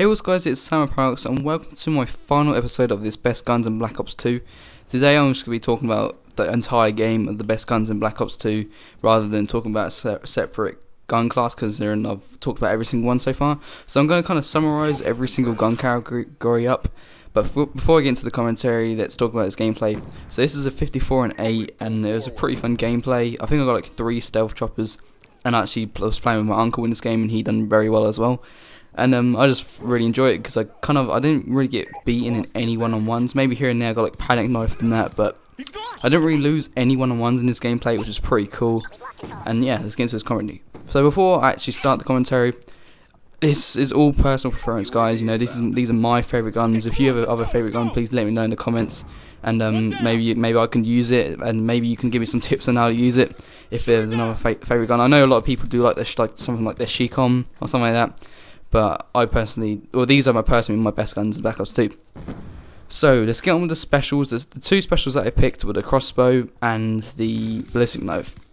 Hey what's guys, it's Submachine and welcome to my final episode of this Best Guns in Black Ops 2. Today I'm just going to be talking about the entire game of the best guns in Black Ops 2 rather than talking about a separate gun class, because I've talked about every single one so far. So I'm going to kind of summarise every single gun category up. But before I get into the commentary, let's talk about this gameplay. So this is a 54 and 8 and it was a pretty fun gameplay. I think I got like 3 stealth choppers, and actually I was playing with my uncle in this game and he done very well as well. And I just really enjoy it because I didn't really get beaten in any one-on-ones. Maybe here and there I got like panic knifed and that, but I didn't really lose any one-on-ones in this gameplay, which is pretty cool. And yeah, let's get into this commentary. So before I actually start the commentary, this is all personal preference, guys. You know, these are my favourite guns. If you have other favourite gun, please let me know in the comments, and maybe I can use it, and maybe you can give me some tips on how to use it. If there's another favourite gun, I know a lot of people do like this, like something like their Shicom or something like that. But I personally, these are my best guns in Black Ops 2. So let's get on with the specials. The 2 specials that I picked were the crossbow and the ballistic knife.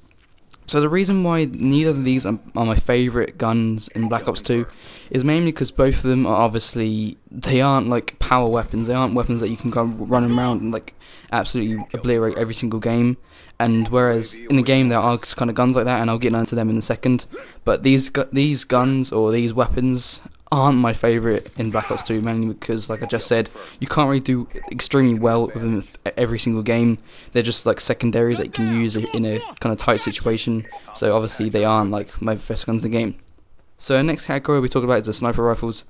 So the reason why neither of these are my favourite guns in Black Ops 2 is mainly because both of them are they aren't like power weapons. They aren't weapons that you can go running around and like absolutely obliterate every single game. And whereas in the game there are kind of guns like that, and I'll get into them in a second. But these guns or these weapons aren't my favourite in Black Ops 2, mainly because, like I just said, you can't really do extremely well with them every single game. They're just like secondaries that you can use in a kind of tight situation. So obviously they aren't like my best guns in the game. So the next category we talk about is the sniper rifles.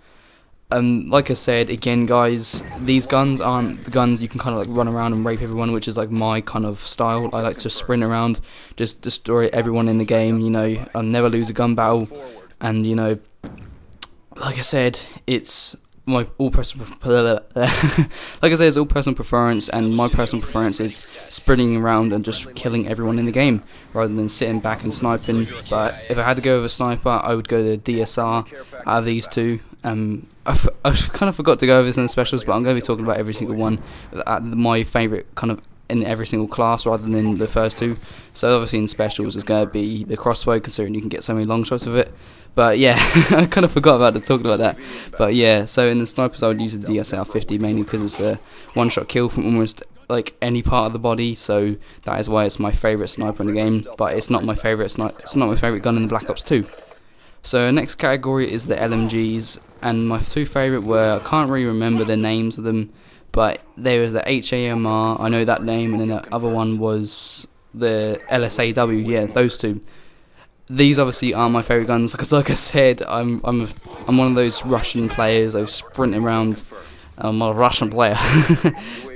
Like I said, again guys, these guns aren't the guns you can kind of like run around and rape everyone, which is like my kind of style. I like to sprint around, just destroy everyone in the game, you know. I'll never lose a gun battle, and you know, like I said, it's my all personal it's all personal preference, and my personal preference is sprinting around and just killing everyone in the game rather than sitting back and sniping. But if I had to go with a sniper, I would go the DSR out of these two. I kind of forgot to go over this in the specials, but I'm going to be talking about every single one, my favourite kind of in every single class rather than the first 2. So obviously in specials is going to be the crossbow, considering you can get so many long shots of it. But yeah, I kind of forgot about talking about that. But yeah, so in the snipers I would use the DSR 50 mainly because it's a one-shot kill from almost like any part of the body. So that is why it's my favourite sniper in the game. But it's not my favourite gun in the Black Ops 2. So next category is the LMGs, and my 2 favourite were, I can't really remember the names of them, but there was the HAMR, I know that name, and then the other one was the LSAW, yeah, those 2. These obviously aren't my favourite guns, because like I said, I'm one of those Russian players, those sprinting around. I'm a Russian player.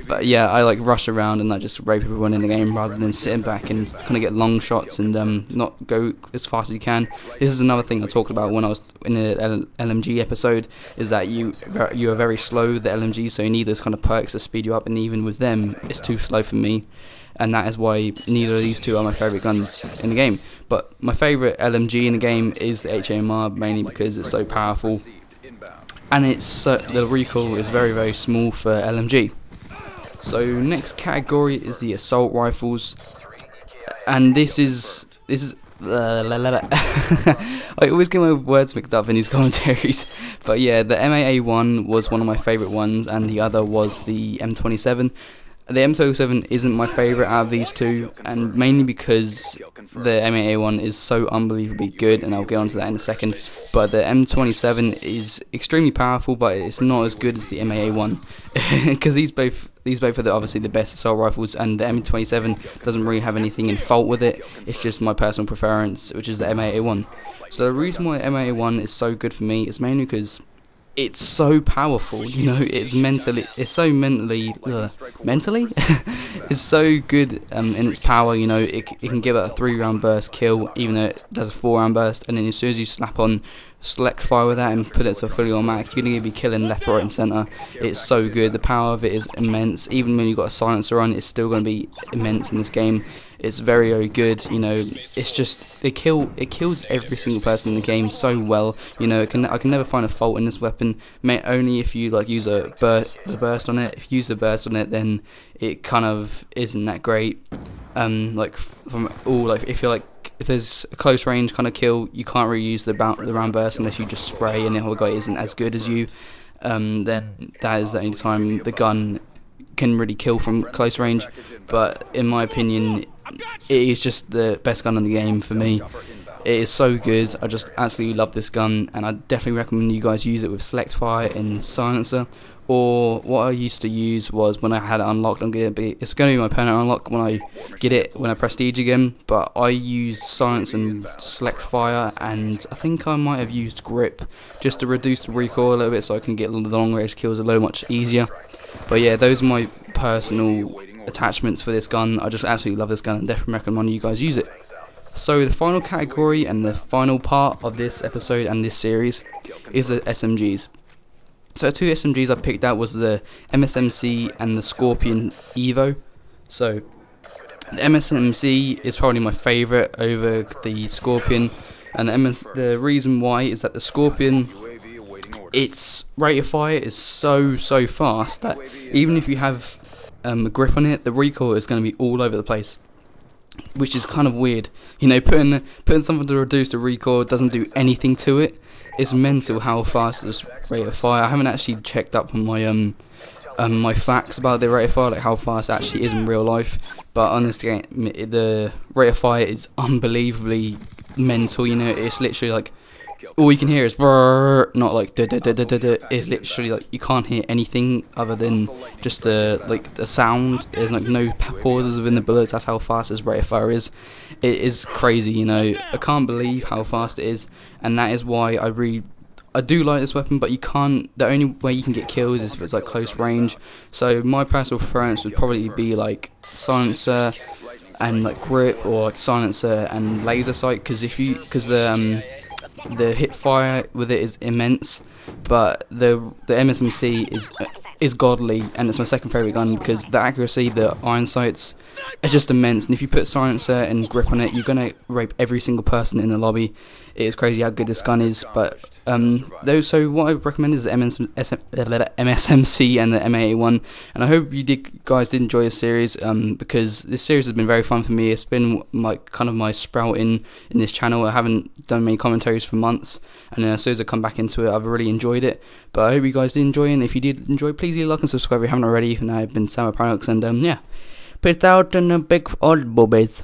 But yeah, I like rush around and I just rape everyone in the game rather than sitting back and kind of get long shots and not go as fast as you can. This is another thing I talked about when I was in the LMG episode, is that you are very slow with the LMG, so you need those kind of perks to speed you up, and even with them it's too slow for me, and that is why neither of these 2 are my favourite guns in the game. But my favourite LMG in the game is the HAMR, mainly because it's so powerful, and the recoil is very, very small for LMG. So next category is the assault rifles, and this is I always get my words mixed up in these commentaries. But yeah, the MAA1 was one of my favourite ones, and the other was the M27. The M27 isn't my favourite out of these 2, and mainly because the MAA1 is so unbelievably good, and I'll get onto that in a second. But the M27 is extremely powerful, but it's not as good as the MAA1, because these both are obviously the best assault rifles, and the M27 doesn't really have anything in fault with it. It's just my personal preference, which is the MAA1. So the reason why the MAA1 is so good for me is mainly because it's so powerful, you know. It's so mentally it's so good in its power, you know. It can give it a 3-round burst kill, even though it does a 4-round burst, and then as soon as you slap on select fire with that and put it to fully automatic, you're going to be killing left, right and centre. It's so good. The power of it is immense. Even when you've got a silencer on, it's still going to be immense in this game. It's very, very good, you know. It's just it kills every single person in the game so well, you know. I can never find a fault in this weapon, only if you like use the burst on it. If you use the burst on it, then it kind of isn't that great. Like from all, like if you're like if there's a close range kind of kill, you can't really use the round burst unless you just spray and the other guy isn't as good as you. Then that is the only time the gun can really kill from close range. But in my opinion, it is just the best gun in the game for me. It is so good. I just absolutely love this gun, and I definitely recommend you guys use it with select fire and silencer. Or what I used to use was when I had it unlocked. It's going to be my permanent unlock when I get it when I prestige again. But I used silence and select fire, and I think I might have used grip just to reduce the recoil a little bit, so I can get the long range kills a little much easier. But yeah, those are my personal attachments for this gun. I just absolutely love this gun and definitely recommend you guys use it. So the final category and the final part of this episode and this series is the SMGs. So two SMGs I picked out was the MSMC and the Scorpion Evo. So the MSMC is probably my favourite over the Scorpion, and the reason why is that the Scorpion, its rate of fire is so fast that even if you have a grip on it, the recoil is going to be all over the place, which is kind of weird. You know, putting something to reduce the recoil doesn't do anything to it. It's mental how fast this rate of fire. I haven't actually checked up on my my facts about the rate of fire, like how fast it actually is in real life. But on this game, the rate of fire is unbelievably mental. You know, it's literally like all you can hear is brrr, not like da da da da da da. It's literally like you can't hear anything other than just like the sound. There's like no pauses within the bullets. That's how fast this rate of fire is. It is crazy, you know. I can't believe how fast it is, and that is why I do like this weapon. But you can't. The only way you can get kills is if it's like close range. So my personal preference would probably be like silencer and like grip, or like silencer and laser sight, because the hit fire with it is immense, but the MSMC is godly, and it's my second favourite gun because the accuracy, the iron sights, are just immense. And if you put silencer and grip on it, you're gonna rape every single person in the lobby. It is crazy how good this gun is. But so what I recommend is the MSMC and the M81, and I hope you guys did enjoy this series, because this series has been very fun for me. It's been kind of my sprouting in this channel. I haven't done many commentaries for months, and as soon as I come back into it, I've really enjoyed it. But I hope you guys did enjoy, and if you did enjoy, please leave a like and subscribe if you haven't already. And I've been Sam Paradox, and yeah, peace out and a big old bobbies.